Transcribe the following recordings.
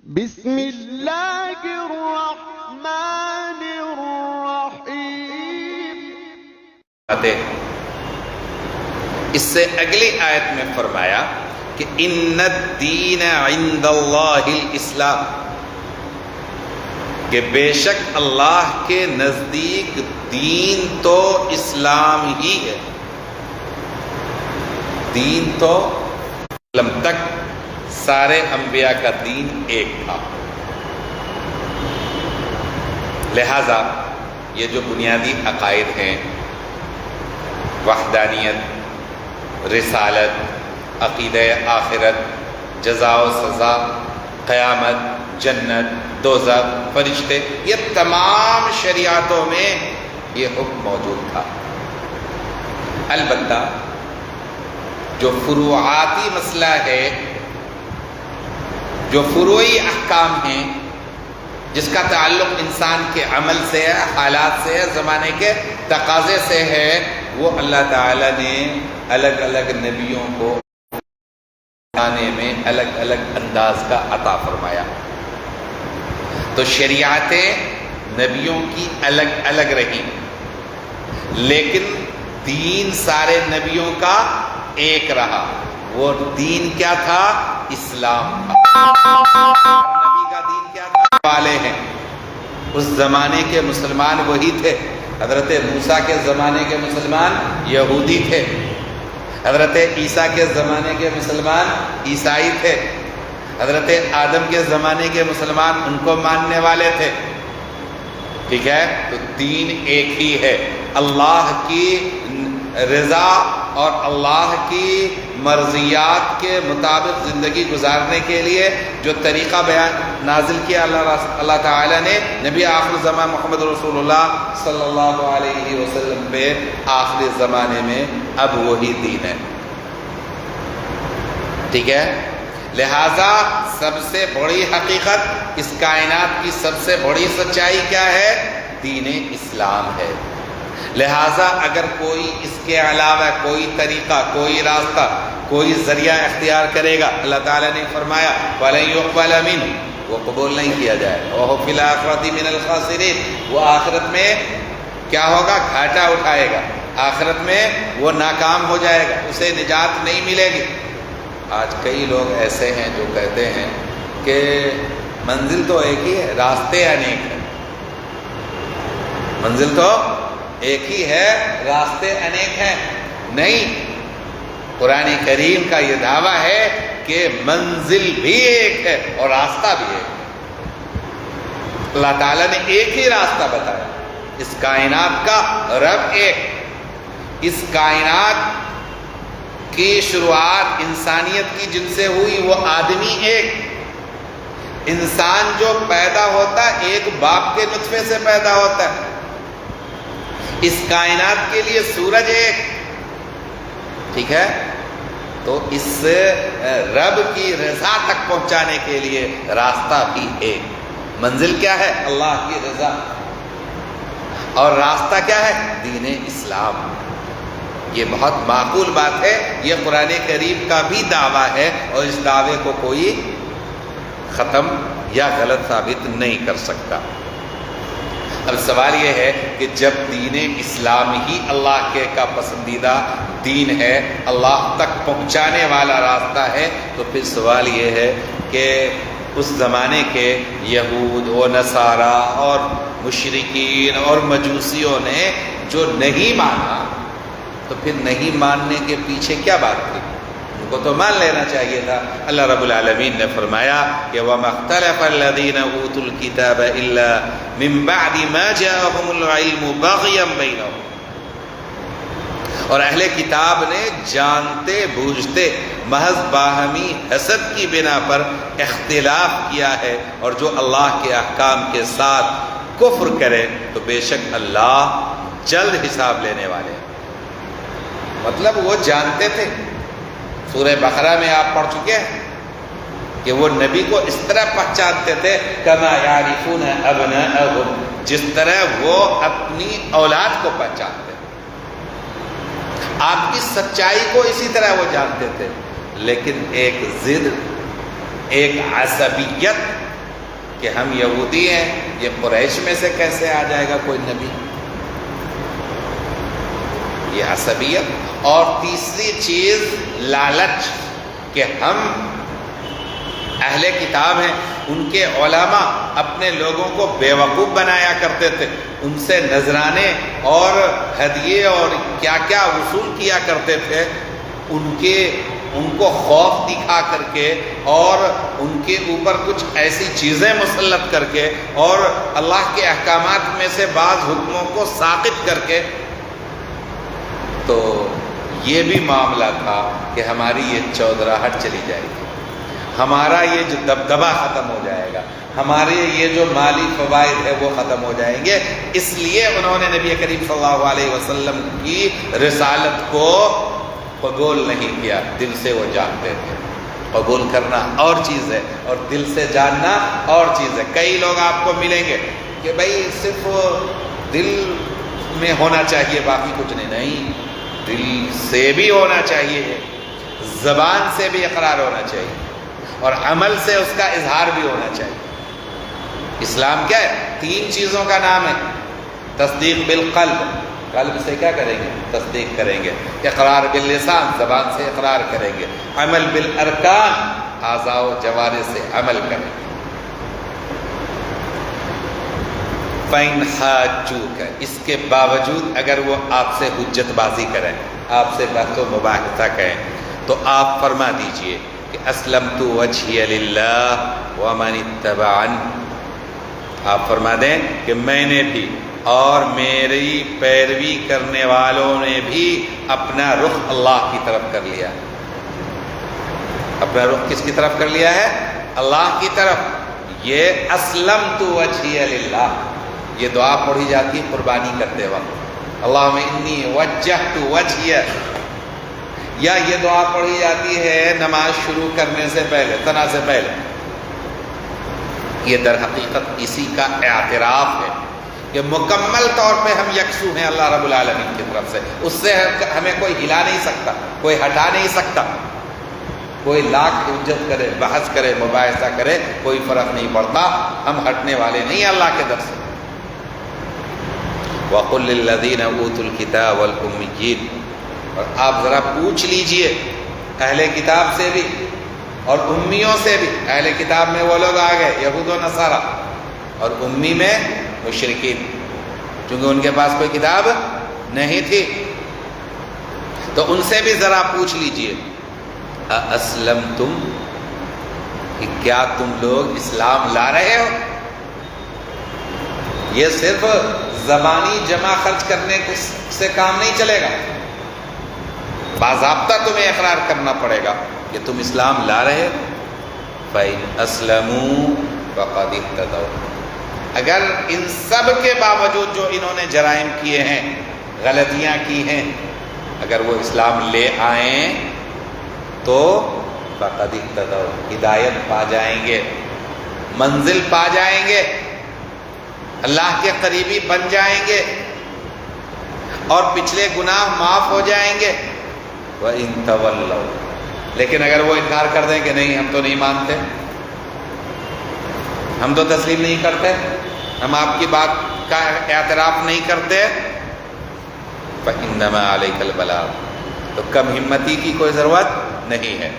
بسم اللہ الرحمن الرحیم۔ اس سے اگلی آیت میں فرمایا کہ ان الدین عند اللہ الاسلام، کہ بے شک اللہ کے نزدیک دین تو اسلام ہی ہے۔ دین تو علم تک سارے انبیاء کا دین ایک تھا، لہذا یہ جو بنیادی عقائد ہیں، وحدانیت، رسالت، عقیدہ آخرت، جزا و سزا، قیامت، جنت، دوزخ، فرشتے، یہ تمام شریعتوں میں یہ حکم موجود تھا۔ البتہ جو فروعاتی مسئلہ ہے، جو فروعی احکام ہیں، جس کا تعلق انسان کے عمل سے ہے، حالات سے ہے، زمانے کے تقاضے سے ہے، وہ اللہ تعالی نے الگ الگ نبیوں کو آنے میں الگ الگ انداز کا عطا فرمایا۔ تو شریعتیں نبیوں کی الگ الگ رہیں، لیکن دین سارے نبیوں کا ایک رہا۔ وہ دین کیا تھا؟ اسلام۔ نبی کا دین کیا تھا؟ والے ہیں اس زمانے کے مسلمان وہی تھے۔ حضرت موسیٰ کے زمانے کے مسلمان یہودی تھے، حضرت عیسیٰ کے زمانے کے مسلمان عیسائی تھے، حضرت آدم کے زمانے کے مسلمان ان کو ماننے والے تھے۔ ٹھیک ہے، تو دین ایک ہی ہے۔ اللہ کی رضا اور اللہ کی مرضیات کے مطابق زندگی گزارنے کے لیے جو طریقہ بیان نازل کیا اللہ تعالی نے نبی آخر زمان محمد رسول اللہ صلی اللہ علیہ وسلم پہ، آخری زمانے میں اب وہی دین ہے۔ ٹھیک ہے، لہذا سب سے بڑی حقیقت، اس کائنات کی سب سے بڑی سچائی کیا ہے؟ دین اسلام ہے۔ لہذا اگر کوئی اس کے علاوہ کوئی طریقہ، کوئی راستہ، کوئی ذریعہ اختیار کرے گا، اللہ تعالیٰ نے فرمایا وَلَن يُقْبَلَ مِنْهُ، وہ قبول نہیں کیا جائے گا، وَهُوَ فِي الْآخِرَةِ مِنَ الْخَاسِرِينَ، وہ آخرت میں کیا ہوگا؟ گھاٹا اٹھائے گا، آخرت میں وہ ناکام ہو جائے گا، اسے نجات نہیں ملے گی۔ آج کئی لوگ ایسے ہیں جو کہتے ہیں کہ منزل تو ایک ہی ہے، راستے انیک ہیں۔ منزل تو ایک ہی ہے، راستے انیک ہیں۔ نہیں، قرآن کریم کا یہ دعویٰ ہے کہ منزل بھی ایک ہے اور راستہ بھی ایک ہے۔ اللہ تعالیٰ نے ایک ہی راستہ بتایا۔ اس کائنات کا رب ایک، اس کائنات کی شروعات انسانیت کی جن سے ہوئی وہ آدمی ایک، انسان جو پیدا ہوتا ہے ایک باپ کے نطفے سے پیدا ہوتا ہے۔ اس کائنات کے لیے سورج ایک، ٹھیک ہے، تو اس رب کی رضا تک پہنچانے کے لیے راستہ بھی ایک۔ منزل کیا ہے؟ اللہ کی رضا، اور راستہ کیا ہے؟ دین اسلام۔ یہ بہت معقول بات ہے، یہ قرآن کریم کا بھی دعویٰ ہے، اور اس دعوے کو کوئی ختم یا غلط ثابت نہیں کر سکتا۔ اب سوال یہ ہے کہ جب دین اسلام ہی اللہ کے کا پسندیدہ دین ہے، اللہ تک پہنچانے والا راستہ ہے، تو پھر سوال یہ ہے کہ اس زمانے کے یہود و نصارہ اور مشرکین اور مجوسیوں نے جو نہیں مانا، تو پھر نہیں ماننے کے پیچھے کیا بات تھی؟ ان کو تو مان لینا چاہیے تھا۔ اللہ رب العالمین نے فرمایا کہ وَمَا اخْتَلَفَ الَّذِينَ أُوتُوا الْكِتَابَ إِلَّا مِن بَعْدِ مَا جَاءَهُمُ الْعِلْمُ بَغْيًا بَيْنَهُمْ، اور اہل کتاب نے جانتے بوجھتے محض باہمی حسد کی بنا پر اختلاف کیا ہے، اور جو اللہ کے احکام کے ساتھ کفر کرے تو بے شک اللہ جلد حساب لینے والے ہیں۔ مطلب وہ جانتے تھے، سورہ بقرہ میں آپ پڑھ چکے ہیں کہ وہ نبی کو اس طرح پہچانتے تھے کما یعرفون ابناءہم، جس طرح وہ اپنی اولاد کو پہچانتے ہیں۔ آپ کی سچائی کو اسی طرح وہ جانتے تھے، لیکن ایک ضد، ایک عصبیت، کہ ہم یہودی ہیں، یہ قریش میں سے کیسے آ جائے گا کوئی نبی؟ یہ عصبیت۔ اور تیسری چیز لالچ، کہ ہم اہل کتاب ہیں، ان کے علماء اپنے لوگوں کو بیوقوف بنایا کرتے تھے، ان سے نذرانے اور ہدیے اور کیا کیا وصول کیا کرتے تھے، ان کو خوف دکھا کر کے اور ان کے اوپر کچھ ایسی چیزیں مسلط کر کے اور اللہ کے احکامات میں سے بعض حکموں کو ساقط کر کے، تو یہ بھی معاملہ تھا کہ ہماری یہ چودراہٹ چلی جائے گی، ہمارا یہ جو دبدبہ ختم ہو جائے گا، ہمارے یہ جو مالی فوائد ہے وہ ختم ہو جائیں گے۔ اس لیے انہوں نے نبی کریم صلی اللہ علیہ وسلم کی رسالت کو قبول نہیں کیا۔ دل سے وہ جانتے تھے، قبول کرنا اور چیز ہے اور دل سے جاننا اور چیز ہے۔ کئی لوگ آپ کو ملیں گے کہ بھائی صرف دل میں ہونا چاہیے، باقی کچھ نہیں، دل سے بھی ہونا چاہیے، زبان سے بھی اقرار ہونا چاہیے اور عمل سے اس کا اظہار بھی ہونا چاہیے۔ اسلام کیا ہے؟ 3 چیزوں کا نام ہے۔ تصدیق بالقلب، قلب سے کیا کریں گے؟ تصدیق کریں گے۔ اقرار باللسان، زبان سے اقرار کریں گے۔ عمل بالارکان، اعضاء و جوارح سے عمل کریں گے۔ فَإِنْ حَاجُّوكَ، اس کے باوجود اگر وہ آپ سے حجت بازی کریں، آپ سے بحث و مباحثہ کریں، تو آپ فرما دیجئے کہ اسلمت وجہی للہ ومن اتبعنی، آپ فرما دیں کہ میں نے بھی اور میری پیروی کرنے والوں نے بھی اپنا رخ اللہ کی طرف کر لیا۔ اپنا رخ کس کی طرف کر لیا ہے؟ اللہ کی طرف۔ یہ اسلمت وجہی للہ، یہ دعا پڑھی جاتی ہے قربانی کرتے وقت، اللہم انی وجہت وجہی، یا یہ دعا پڑھی جاتی ہے نماز شروع کرنے سے پہلے، ثنا سے پہلے۔ یہ در حقیقت اسی کا اعتراف ہے کہ مکمل طور پہ ہم یکسو ہیں اللہ رب العالمین کی طرف سے، اس سے ہمیں کوئی ہلا نہیں سکتا، کوئی ہٹا نہیں سکتا، کوئی لاکھ حجت کرے، بحث کرے، مباحثہ کرے، کوئی فرق نہیں پڑتا، ہم ہٹنے والے نہیں اللہ کے در سے۔ وَقُلْ لِلَّذِينَ أُوتُوا الْكِتَابَ وَالْأُمِّيِّينَ، اور آپ ذرا پوچھ لیجئے اہل کتاب سے بھی اور امیوں سے بھی۔ اہل کتاب میں وہ لوگ آ گئے یہود و نصارہ، اور امی میں مشرکین، چونکہ ان کے پاس کوئی کتاب نہیں تھی، تو ان سے بھی ذرا پوچھ لیجئے اسلمتم، کہ کیا تم لوگ اسلام لا رہے ہو؟ یہ صرف زبانی جمع خرچ کرنے سے کام نہیں چلے گا، باضابطہ تمہیں اقرار کرنا پڑے گا کہ تم اسلام لا رہے۔ فَإِنْ أَسْلَمُوا فَقَدِ اهْتَدَوْا، اگر ان سب کے باوجود جو انہوں نے جرائم کیے ہیں، غلطیاں کی ہیں، اگر وہ اسلام لے آئیں تو فَقَدِ اهْتَدَوْا، ہدایت پا جائیں گے، منزل پا جائیں گے، اللہ کے قریبی بن جائیں گے اور پچھلے گناہ معاف ہو جائیں گے۔ وَإِن تَوَلَّوْا، لیکن اگر وہ انکار کر دیں کہ نہیں ہم تو نہیں مانتے، ہم تو تسلیم نہیں کرتے، ہم آپ کی بات کا اعتراف نہیں کرتے، فَإِنَّمَا عَلَيْكَ الْبَلَاغُ، تو کم ہمتی کی کوئی ضرورت نہیں ہے،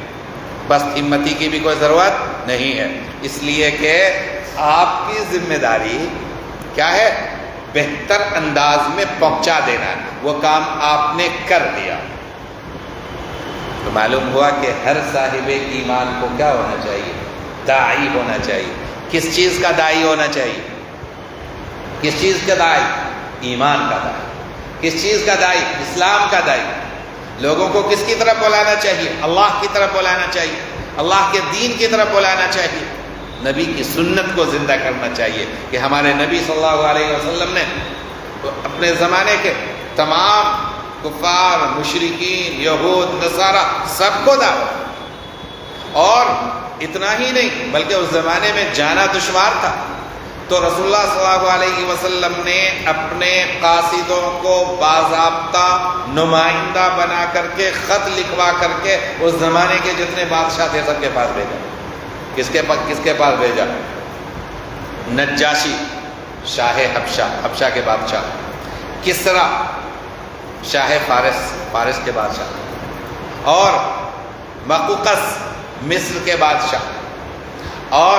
پست ہمتی کی بھی کوئی ضرورت نہیں ہے، اس لیے کہ آپ کی ذمہ داری کیا ہے؟ بہتر انداز میں پہنچا دینا ہے، وہ کام آپ نے کر دیا۔ تو معلوم ہوا کہ ہر صاحب ایمان کو کیا ہونا چاہیے؟ داعی ہونا چاہیے۔ کس چیز کا داعی ہونا چاہیے؟ کس چیز کا داعی؟ ایمان کا داعی۔ کس چیز کا داعی؟ اسلام کا داعی۔ لوگوں کو کس کی طرف بلانا چاہیے؟ اللہ کی طرف بلانا چاہیے، اللہ کے دین کی طرف بلانا چاہیے، نبی کی سنت کو زندہ کرنا چاہیے کہ ہمارے نبی صلی اللہ علیہ وسلم نے اپنے زمانے کے تمام کفار، مشرکین، یہود، نصارہ سب کو دعوت، اور اتنا ہی نہیں بلکہ اس زمانے میں جانا دشوار تھا، تو رسول اللہ صلی اللہ علیہ وسلم نے اپنے قاصدوں کو باضابطہ نمائندہ بنا کر کے، خط لکھوا کر کے اس زمانے کے جتنے بادشاہ تھے سب کے پاس بھیجا۔ کس کے پاس بھیجا؟ نجاشی شاہ حبشہ کے بادشاہ، کسرا شاہ فارس کے بادشاہ، اور مقوقس مصر کے بادشاہ، اور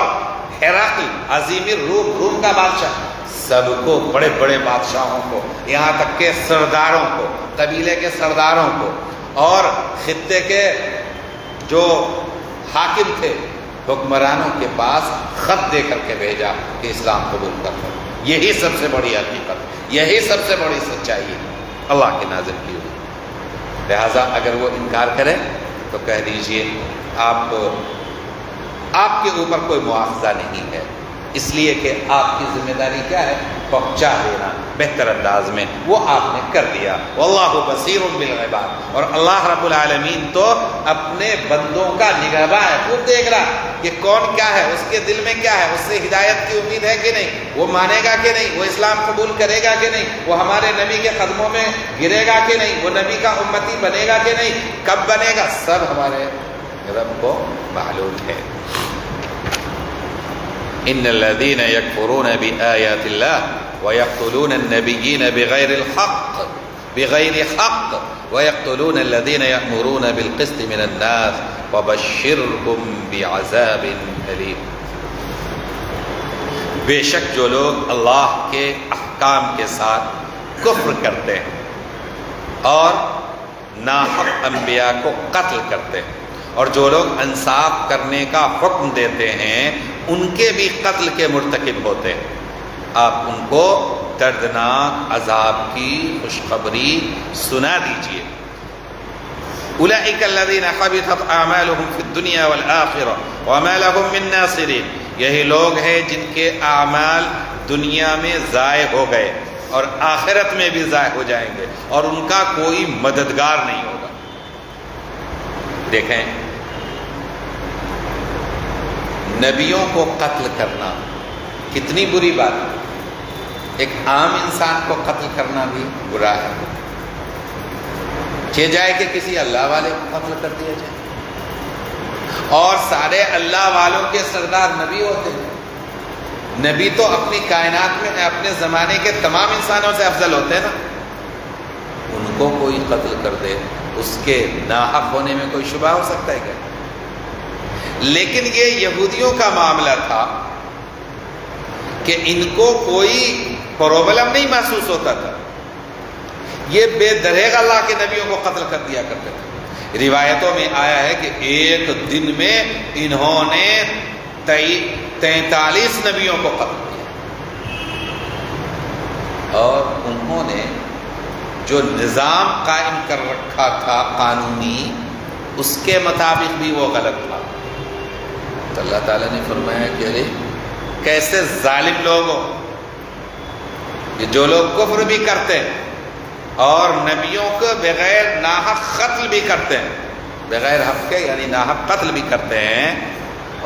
ہرقل عظیم روم کا بادشاہ، سب کو بڑے بڑے بادشاہوں کو، یہاں تک کہ سرداروں کو، قبیلے کے سرداروں کو اور خطے کے جو حاکم تھے حکمرانوں کے پاس خط دے کر کے بھیجا کہ اسلام قبول کر لو۔ یہی سب سے بڑی حقیقت، یہی سب سے بڑی سچائی ہے اللہ کے نازل کی ہوئی۔ لہذا اگر وہ انکار کرے تو کہہ دیجئے آپ کے اوپر کوئی مواخذہ نہیں ہے، اس لیے کہ آپ کی ذمہ داری کیا ہے؟ پہنچا دینا بہتر انداز میں، وہ آپ نے کر دیا۔ واللہ بصیر بالعباد، اور اللہ رب العالمین تو اپنے بندوں کا نگہباں ہے، خوب دیکھ رہا کہ کون کیا ہے، اس کے دل میں کیا ہے، اس سے ہدایت کی امید ہے کہ نہیں، وہ مانے گا کہ نہیں، وہ اسلام قبول کرے گا کہ نہیں، وہ ہمارے نبی کے قدموں میں گرے گا کہ نہیں، وہ نبی کا امتی بنے گا کہ نہیں، کب بنے گا، سب ہمارے رب کو معلوم ہے۔ ان الذين يكفرون بآيات الله ويقتلون النبيين بغير حق ويقتلون الذين يأمرون بالقسط من الناس وبشرهم بعذاب أليم۔ بے شک جو لوگ اللہ کے احکام کے ساتھ کفر کرتے ہیں اور ناحق انبیاء کو قتل کرتے ہیں، اور جو لوگ انصاف کرنے کا حکم دیتے ہیں ان کے بھی قتل کے مرتکب ہوتے ہیں، آپ ان کو دردناک عذاب کی خوشخبری سنا دیجئے۔ اولئک الذین حبطت اعمالهم فی الدنیا والآخرہ وما لهم من ناصرین، یہی لوگ ہیں جن کے اعمال دنیا میں ضائع ہو گئے اور آخرت میں بھی ضائع ہو جائیں گے، اور ان کا کوئی مددگار نہیں ہوگا۔ دیکھیں، نبیوں کو قتل کرنا کتنی بری بات ہے، ایک عام انسان کو قتل کرنا بھی برا ہے، کہ جائے کہ کسی اللہ والے کو قتل کر دیا جائے، اور سارے اللہ والوں کے سردار نبی ہوتے ہیں، نبی تو اپنی کائنات میں اپنے زمانے کے تمام انسانوں سے افضل ہوتے ہیں نا، ان کو کوئی قتل کر دے اس کے ناحق ہونے میں کوئی شبہ ہو سکتا ہے کیا؟ لیکن یہ یہودیوں کا معاملہ تھا کہ ان کو کوئی پرابلم نہیں محسوس ہوتا تھا، یہ بے دریغ اللہ کے نبیوں کو قتل کر دیا کرتے تھے۔ روایتوں میں آیا ہے کہ ایک دن میں انہوں نے 43 نبیوں کو قتل کیا، اور انہوں نے جو نظام قائم کر رکھا تھا قانونی، اس کے مطابق بھی وہ غلط تھا۔ تو اللہ تعالیٰ نے فرمایا کہ ارے کیسے ظالم لوگ ہو، کہ جو لوگ کفر بھی کرتے ہیں اور نبیوں کو بغیر ناحق قتل بھی کرتے ہیں، بغیر حق کے یعنی ناحق قتل بھی کرتے ہیں،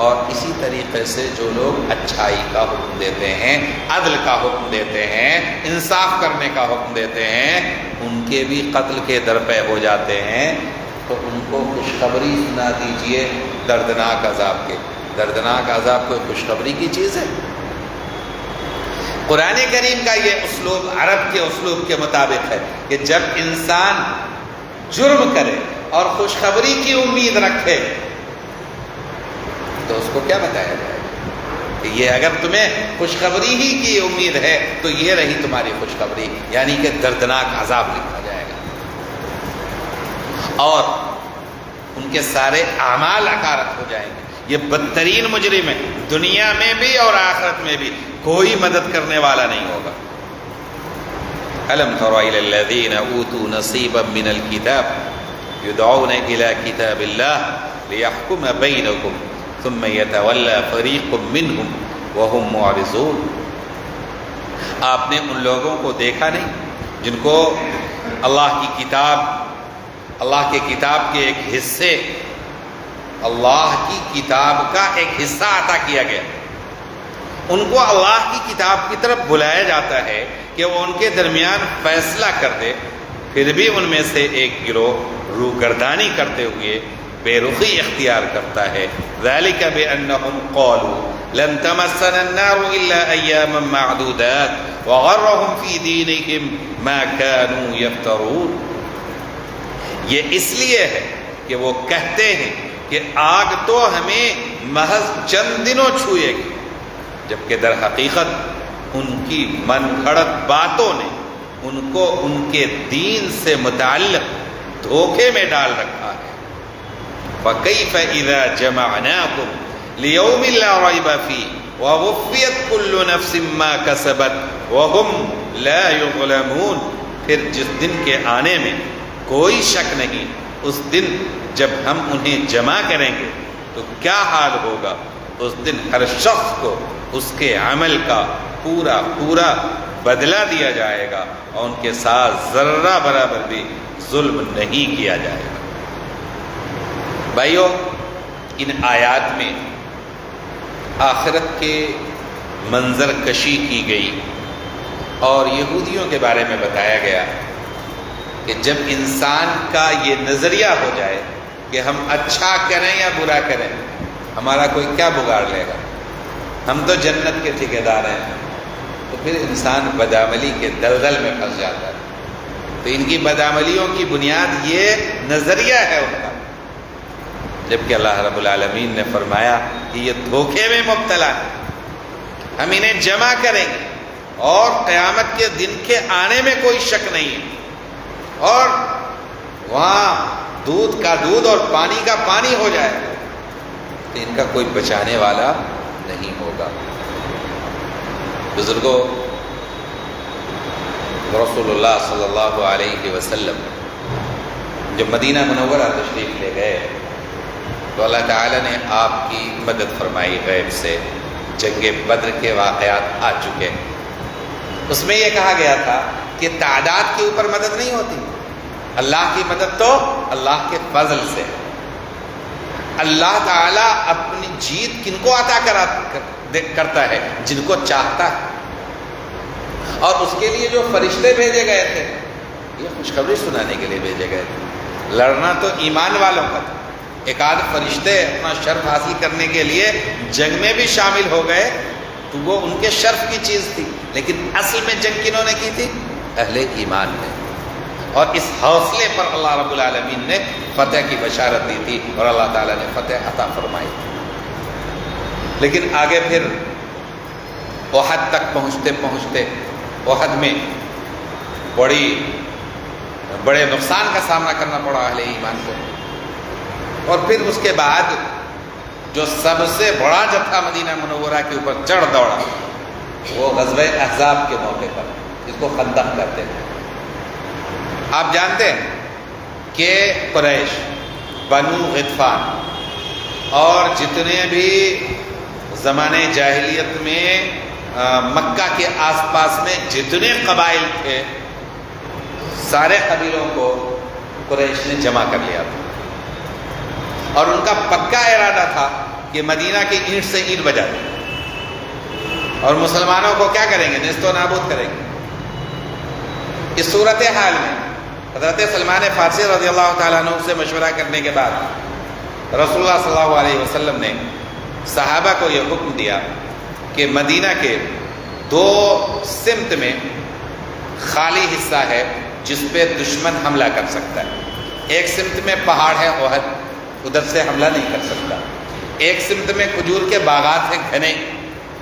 اور اسی طریقے سے جو لوگ اچھائی کا حکم دیتے ہیں، عدل کا حکم دیتے ہیں، انصاف کرنے کا حکم دیتے ہیں، ان کے بھی قتل کے درپے ہو جاتے ہیں، تو ان کو خوشخبری سنا دیجئے دردناک عذاب کے۔ دردناک عذاب کوئی خوشخبری کی چیز ہے؟ قرآن کریم کا یہ اسلوب عرب کے اسلوب کے مطابق ہے کہ جب انسان جرم کرے اور خوشخبری کی امید رکھے تو اس کو کیا بتایا جائے گا کہ یہ اگر تمہیں خوشخبری ہی کی امید ہے تو یہ رہی تمہاری خوشخبری، یعنی کہ دردناک عذاب لکھا جائے گا، اور ان کے سارے اعمال اکارت ہو جائیں گے۔ یہ بدترین مجرم ہے، دنیا میں بھی اور آخرت میں بھی کوئی مدد کرنے والا نہیں ہوگا۔ أَلَمْ تَرَ إِلَى الَّذِينَ أُوتُوا نَصِيبًا مِنَ الْكِتَابِ يُدْعَوْنَ إِلَى كِتَابِ اللَّهِ لِيَحْكُمَ بَيْنَكُمْ ثُمَّ يَتَوَلَّى فَرِيقٌ مِّنْهُمْ وَهُمْ مُعْرِضُونَ۔ آپ نے ان لوگوں کو دیکھا نہیں جن کو اللہ کی کتاب، اللہ کے کتاب کے ایک حصے، اللہ کی کتاب کا ایک حصہ عطا کیا گیا، ان کو اللہ کی کتاب کی طرف بلایا جاتا ہے کہ وہ ان کے درمیان فیصلہ کر دے، پھر بھی ان میں سے ایک گروہ روگردانی کرتے ہوئے بے رخی اختیار کرتا ہے۔ ذَلِكَ بِأَنَّهُمْ قَالُوا لن تمسنا النار الا ایاما معدودات وغرهم فی دینہم ما كانوا یفترون. یہ اس لیے ہے کہ وہ کہتے ہیں کہ آگ تو ہمیں محض چند دنوں چھوئے گی، جبکہ در حقیقت ان کی من گھڑت باتوں نے ان کو ان کے دین سے متعلق دھوکے میں ڈال رکھا ہے. فَكَيْفَ إِذَا جَمَعْنَاكُمْ لِيَوْمٍ لَا رَيْبَ فِيهِ وَوُفِّيَتْ كُلُّ نَفْسٍ مَا كَسَبَتْ وَهُمْ لَا يُظْلَمُونَ. پھر جس دن کے آنے میں کوئی شک نہیں، اس دن جب ہم انہیں جمع کریں گے تو کیا حال ہوگا. اس دن ہر شخص کو اس کے عمل کا پورا پورا بدلہ دیا جائے گا اور ان کے ساتھ ذرہ برابر بھی ظلم نہیں کیا جائے گا. بھائیو، ان آیات میں آخرت کے منظر کشی کی گئی اور یہودیوں کے بارے میں بتایا گیا کہ جب انسان کا یہ نظریہ ہو جائے کہ ہم اچھا کریں یا برا کریں، ہمارا کوئی کیا بگاڑ لے گا، ہم تو جنت کے ٹھیکیدار ہیں، تو پھر انسان بدعملی کے دلدل میں پھنس جاتا ہے. تو ان کی بدعملیوں کی بنیاد یہ نظریہ ہے ان کا، جبکہ اللہ رب العالمین نے فرمایا کہ یہ دھوکے میں مبتلا ہے. ہم انہیں جمع کریں گے اور قیامت کے دن کے آنے میں کوئی شک نہیں ہے، اور وہاں دودھ کا دودھ اور پانی کا پانی ہو جائے گا، تو ان کا کوئی بچانے والا نہیں ہوگا. بزرگوں، رسول اللہ صلی اللہ علیہ وسلم جب مدینہ منورہ تشریف لے گئے تو اللہ تعالیٰ نے آپ کی مدد فرمائی. غیب سے جنگ بدر کے واقعات آ چکے، اس میں یہ کہا گیا تھا کہ تعداد کے اوپر مدد نہیں ہوتی، اللہ کی مدد تو اللہ کے فضل سے. اللہ تعالیٰ اپنی جیت کن کو عطا کرتا ہے؟ جن کو چاہتا ہے. اور اس کے لیے جو فرشتے بھیجے گئے تھے یہ خوشخبری سنانے کے لیے بھیجے گئے تھے. لڑنا تو ایمان والوں کا تھا. ایک آدھ فرشتے اپنا شرف حاصل کرنے کے لیے جنگ میں بھی شامل ہو گئے تو وہ ان کے شرف کی چیز تھی، لیکن اصل میں جنگ کنہوں نے کی تھی؟ اہل ایمان نے. اور اس حوصلے پر اللہ رب العالمین نے فتح کی بشارت دی تھی اور اللہ تعالیٰ نے فتح عطا فرمائی. لیکن آگے پھر احد تک پہنچتے پہنچتے احد میں بڑے نقصان کا سامنا کرنا پڑا اہل ایمان کو. اور پھر اس کے بعد جو سب سے بڑا جتھا مدینہ منورہ کے اوپر چڑھ دوڑا وہ غزوہ احزاب کے موقع پر، جس کو خندق کہتے ہیں. آپ جانتے ہیں کہ قریش، بنو غطفان اور جتنے بھی زمانے جاہلیت میں مکہ کے آس پاس میں جتنے قبائل تھے، سارے قبیلوں کو قریش نے جمع کر لیا تھا. اور ان کا پکا ارادہ تھا کہ مدینہ کی اینٹ سے اینٹ بجا دیں اور مسلمانوں کو کیا کریں گے؟ نیست و نابود کریں گے. اس صورتحال میں حضرت سلمان فارسی رضی اللہ تعالیٰ عنہ سے مشورہ کرنے کے بعد رسول اللہ صلی اللہ علیہ وسلم نے صحابہ کو یہ حکم دیا کہ مدینہ کے 2 سمت میں خالی حصہ ہے جس پہ دشمن حملہ کر سکتا ہے. ایک سمت میں پہاڑ ہے احد، ادھر سے حملہ نہیں کر سکتا. ایک سمت میں کھجور کے باغات ہیں گھنے،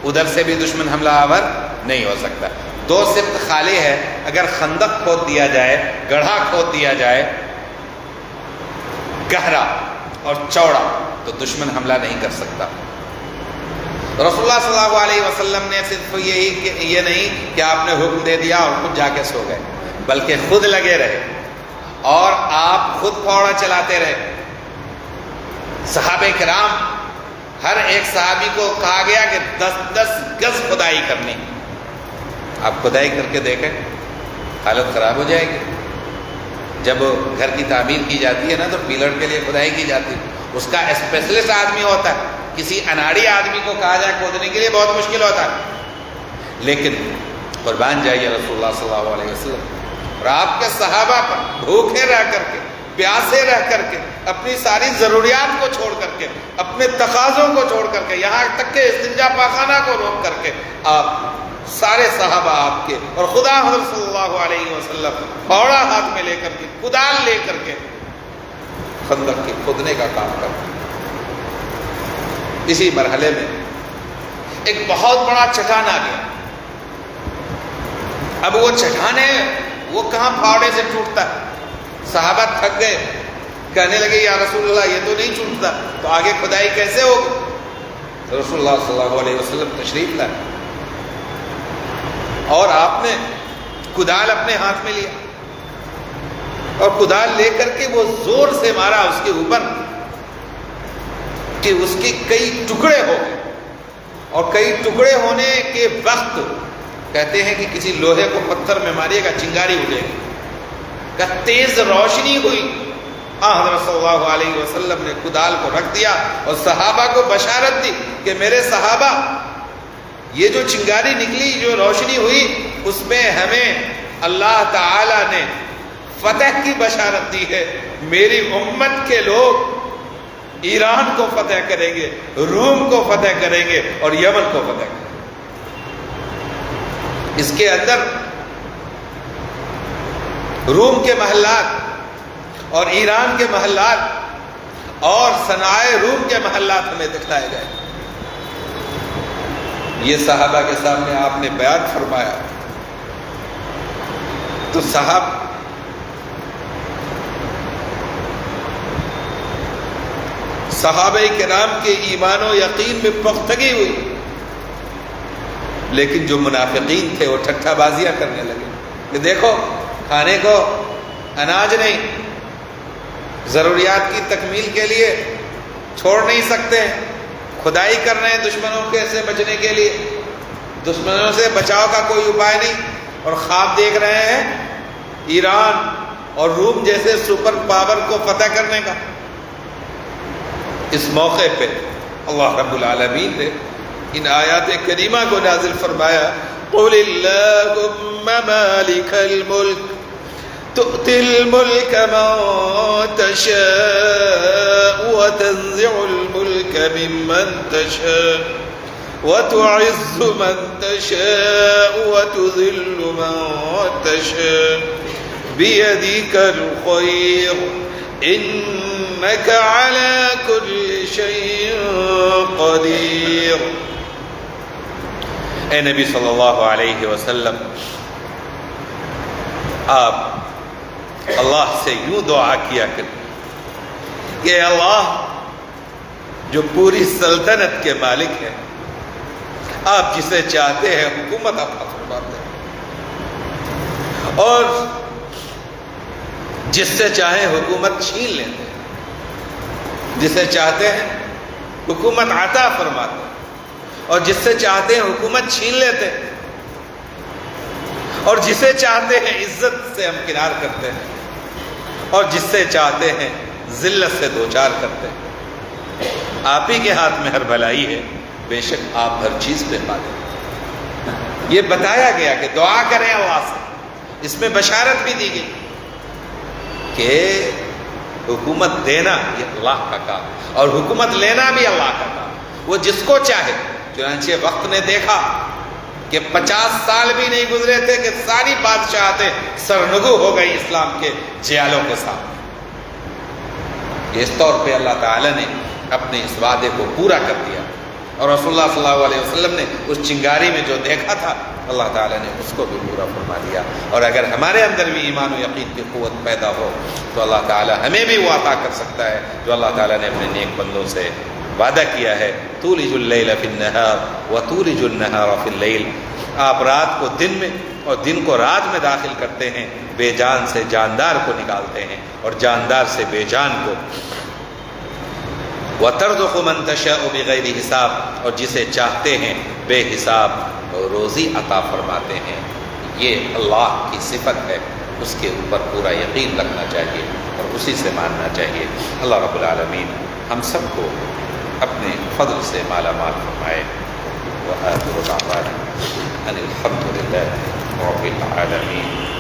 ادھر سے بھی دشمن حملہ آور نہیں ہو سکتا. 2 سمت خالی ہے، اگر خندق کھود دیا جائے، گڑھا کھود دیا جائے گہرا اور چوڑا، تو دشمن حملہ نہیں کر سکتا. رسول اللہ صلی اللہ علیہ وسلم نے صرف یہ نہیں کہ آپ نے حکم دے دیا اور خود جا کے سو گئے، بلکہ خود لگے رہے اور آپ خود پھوڑا چلاتے رہے. صحابہ کرام، ہر ایک صحابی کو کہا گیا کہ 10 گز کھدائی کرنی. آپ کھدائی کر کے دیکھیں، حالت خراب ہو جائے گی. جب گھر کی تعمیر کی جاتی ہے نا تو پیلر کے لیے کھدائی کی جاتی ہے، اس کا اسپیشلسٹ آدمی ہوتا ہے. کسی اناڑی آدمی کو کہا جائے کھودنے کے لیے بہت مشکل ہوتا ہے. لیکن قربان جائیے رسول اللہ صلی اللہ علیہ وسلم اور آپ کے صحابہ پر بھوکے رہ کر کے پیاسے رہ کر کے، اپنی ساری ضروریات کو چھوڑ کر کے، اپنے تقاضوں کو چھوڑ کر کے، یہاں تک کہ استنجا پاخانہ کو روک کر کے، آپ سارے صحابہ آپ کے اور خدا حضرت صلی اللہ علیہ وسلم پھاوڑا ہاتھ میں لے کر کے، کدال لے کر کے خندق کے کھودنے کا کام کرتے. اسی مرحلے میں ایک بہت بڑا چٹان آ گیا. اب وہ چٹان ہے، وہ کہاں پھاوڑے سے ٹوٹتا ہے. صحابہ تھک گئے، کہنے لگے یا رسول اللہ یہ تو نہیں ٹوٹتا، تو آگے کھدائی کیسے ہوگی؟ رسول اللہ صلی اللہ علیہ وسلم تشریف لائے اور آپ نے کدال اپنے ہاتھ میں لیا اور کدال لے کر کے وہ زور سے مارا اس کے اوپر کہ اس کے کئی ٹکڑے ہو گئے. اور کئی ٹکڑے ہونے کے وقت کہتے ہیں کہ کسی لوہے کو پتھر میں ماریے گا چنگاری اٹھے گی، کہ تیز روشنی ہوئی. حضرت صلی اللہ علیہ وسلم نے کدال کو رکھ دیا اور صحابہ کو بشارت دی کہ میرے صحابہ، یہ جو چنگاری نکلی، جو روشنی ہوئی، اس میں ہمیں اللہ تعالی نے فتح کی بشارت دی ہے. میری امت کے لوگ ایران کو فتح کریں گے، روم کو فتح کریں گے اور یمن کو فتح کریں گے. اس کے اندر روم کے محلات اور ایران کے محلات اور صنائع روم کے محلات ہمیں دکھلائے گئے. یہ صحابہ کے سامنے آپ نے بیان فرمایا تو صحابہ کرام کے ایمان و یقین میں پختگی ہوئی. لیکن جو منافقین تھے وہ ٹھٹھا بازیاں کرنے لگے کہ دیکھو کھانے کو اناج نہیں، ضروریات کی تکمیل کے لیے چھوڑ نہیں سکتے ہیں، کھدائی کر رہے ہیں دشمنوں کے سے بچنے کے لیے، دشمنوں سے بچاؤ کا کوئی اپائے نہیں، اور خواب دیکھ رہے ہیں ایران اور روم جیسے سپر پاور کو فتح کرنے کا. اس موقع پہ اللہ رب العالمین نے ان آیات کریمہ کو نازل فرمایا. قُلِ اللَّهُمَّ مَالِكَ الْمُلْكِ تُؤْتِي الْمُلْكَ مَن تَشَاءُ وَتَنزِعُ الْمُلْكَ مِمَّن تَشَاءُ وَتُعِزُّ مَن تَشَاءُ وَتُذِلُّ مَن تَشَاءُ بِيَدِكَ الْخَيْرُ إِنَّكَ عَلَى كُلِّ شَيْءٍ قَدِيرٌ. اے نبی صلی اللہ علیہ وسلم، آپ اللہ سے یوں دعا کیا کریں کہ اللہ جو پوری سلطنت کے مالک ہیں، آپ جسے چاہتے ہیں حکومت عطا فرماتے ہیں اور جس سے چاہیں حکومت چھین لیتے ہیں. جسے چاہتے ہیں حکومت عطا فرماتے ہیں اور جس سے چاہتے ہیں حکومت چھین لیتے ہیں، اور جسے چاہتے ہیں عزت سے ہمکنار کرتے ہیں اور جس سے چاہتے ہیں ذلت سے دوچار کرتے ہیں. آپ ہی کے ہاتھ میں ہر بھلائی ہے، بے شک آپ ہر چیز پہ قادر ہیں. یہ بتایا گیا کہ دعا کریں اللہ سے. اس میں بشارت بھی دی گئی کہ حکومت دینا یہ اللہ کا کام اور حکومت لینا بھی اللہ کا کام. وہ جس کو چاہے. چنانچہ وقت نے دیکھا کہ 50 سال بھی نہیں گزرے تھے کہ ساری بادشاہتیں سرنگو ہو گئی اسلام کے جیالوں کے سامنے. اس طور پہ اللہ تعالیٰ نے اپنے اس وعدے کو پورا کر دیا اور رسول اللہ صلی اللہ علیہ وسلم نے اس چنگاری میں جو دیکھا تھا اللہ تعالیٰ نے اس کو بھی پورا فرما دیا. اور اگر ہمارے اندر بھی ایمان و یقین کی قوت پیدا ہو تو اللہ تعالیٰ ہمیں بھی وہ عطا کر سکتا ہے جو اللہ تعالیٰ نے اپنے نیک بندوں سے وعدہ کیا ہے. تولج اللیل فی النہار وتولج النہار فی اللیل. آپ رات کو دن میں اور دن کو رات میں داخل کرتے ہیں، بے جان سے جاندار کو نکالتے ہیں اور جاندار سے بے جان کو. وَتَرْزُقُ مَن تَشَاءُ بِغَيْرِ حساب. اور جسے چاہتے ہیں بے حساب روزی عطا فرماتے ہیں. یہ اللہ کی صفت ہے، اس کے اوپر پورا یقین رکھنا چاہیے اور اسی سے ماننا چاہیے. اللہ رب العالمین ہم سب کو اپنے فضل سے مالا مال فرمائے. وآخر دعوانا ان الحمد للہ رب العالمین.